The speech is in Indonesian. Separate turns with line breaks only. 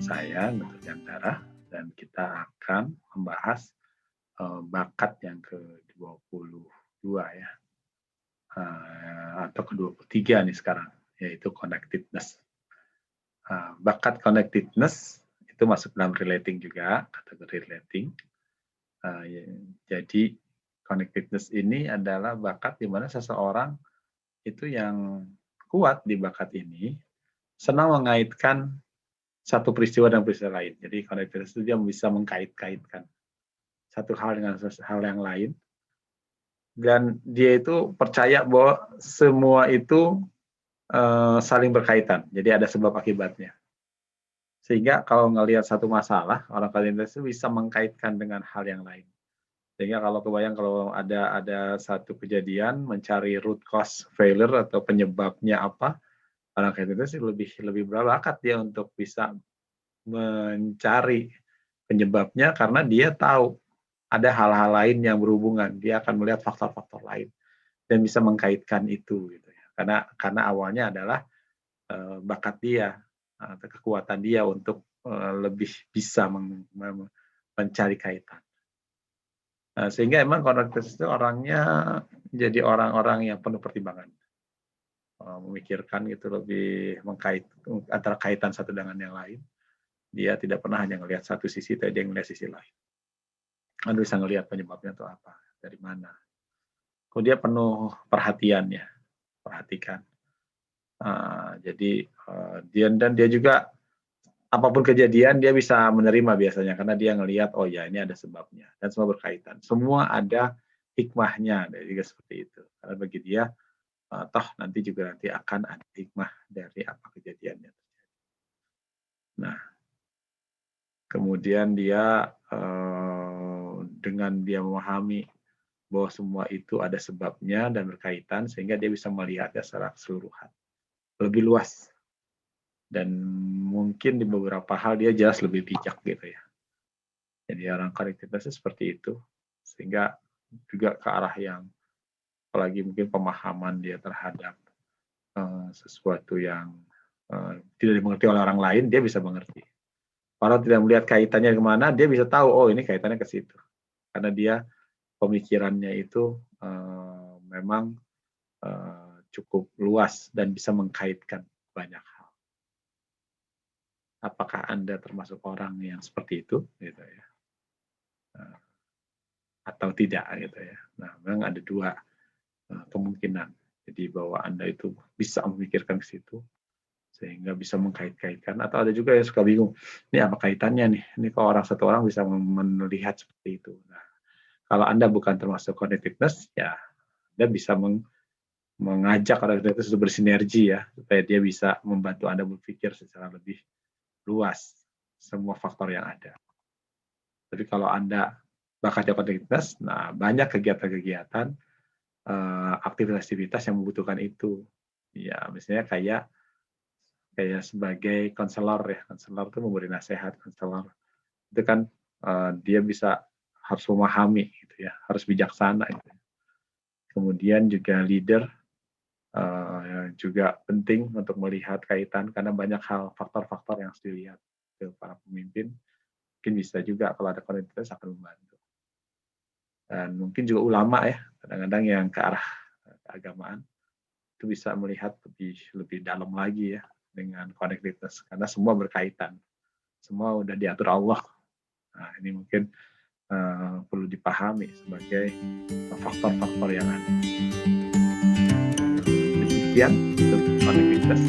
saya Dr. Diantara dan kita akan membahas bakat yang ke-22 ya, atau ke-23 nih sekarang, yaitu connectedness. Bakat connectedness itu masuk dalam relating juga, kategori relating. Jadi connectedness ini adalah bakat di mana seseorang itu yang kuat di bakat ini senang mengaitkan satu peristiwa dan peristiwa lain. Jadi connectedness itu dia bisa mengkait-kaitkan satu hal dengan hal yang lain, dan dia itu percaya bahwa semua itu saling berkaitan. Jadi ada sebab akibatnya. Sehingga kalau ngelihat satu masalah, orang connectedness itu bisa mengkaitkan dengan hal yang lain. Sehingga kalau kebayang kalau ada satu kejadian, mencari root cause failure atau penyebabnya apa, orang connectedness lebih berbakat dia untuk bisa mencari penyebabnya karena dia tahu ada hal-hal lain yang berhubungan. Dia akan melihat faktor-faktor lain dan bisa mengkaitkan itu gitu ya. Karena awalnya adalah bakat dia atau kekuatan dia untuk lebih bisa mencari kaitan. Sehingga emang connectedness itu orangnya jadi orang-orang yang penuh pertimbangan. Memikirkan gitu, lebih antara kaitan satu dengan yang lain. Dia tidak pernah hanya melihat satu sisi, tapi dia melihat sisi lain. Dia bisa melihat penyebabnya itu apa, dari mana. Dia penuh perhatian ya, perhatikan. Jadi dia juga apapun kejadian dia bisa menerima biasanya karena dia ngelihat oh ya ini ada sebabnya dan semua berkaitan. Semua ada hikmahnya, juga seperti itu. Karena bagi dia toh nanti akan ada hikmah dari apa kejadiannya. Nah, kemudian dia dengan dia memahami bahwa semua itu ada sebabnya dan berkaitan sehingga dia bisa melihatnya secara keseluruhan, lebih luas. Dan mungkin di beberapa hal dia jelas lebih bijak gitu ya. Jadi orang connectedness seperti itu, sehingga juga ke arah yang apalagi mungkin pemahaman dia terhadap sesuatu yang tidak dimengerti oleh orang lain, dia bisa mengerti. Orang tidak melihat kaitannya kemana, dia bisa tahu oh ini kaitannya ke situ. Karena dia pemikirannya itu memang cukup luas dan bisa mengkaitkan banyak hal. Apakah Anda termasuk orang yang seperti itu, gitu ya, atau tidak, gitu ya? Nah, memang ada dua kemungkinan. Jadi bahwa Anda itu bisa memikirkan ke situ, sehingga bisa mengkait-kaitkan. Atau ada juga yang suka bingung, ini apa kaitannya nih? Ini kok satu orang bisa melihat seperti itu. Nah, kalau Anda bukan termasuk connectedness, ya Anda bisa mengajak orang itu bersinergi ya, supaya dia bisa membantu Anda berpikir secara lebih luas semua faktor yang ada. Tapi kalau Anda bakatnya connectedness, nah banyak kegiatan-kegiatan, aktivitas-aktivitas yang membutuhkan itu. Ya, misalnya kayak sebagai konselor ya, konselor itu memberi nasihat, konselor itu kan dia harus memahami gitu ya, harus bijaksana gitu. Kemudian juga leader juga penting untuk melihat kaitan karena banyak hal faktor-faktor yang harus dilihat. Para pemimpin mungkin bisa juga kalau ada connectedness akan membantu. Dan mungkin juga ulama ya, kadang-kadang yang ke arah keagamaan itu bisa melihat lebih dalam lagi ya dengan connectedness karena semua berkaitan. Semua udah diatur Allah. Nah, ini mungkin perlu dipahami sebagai faktor-faktor yang ada. Demikian untuk connectedness.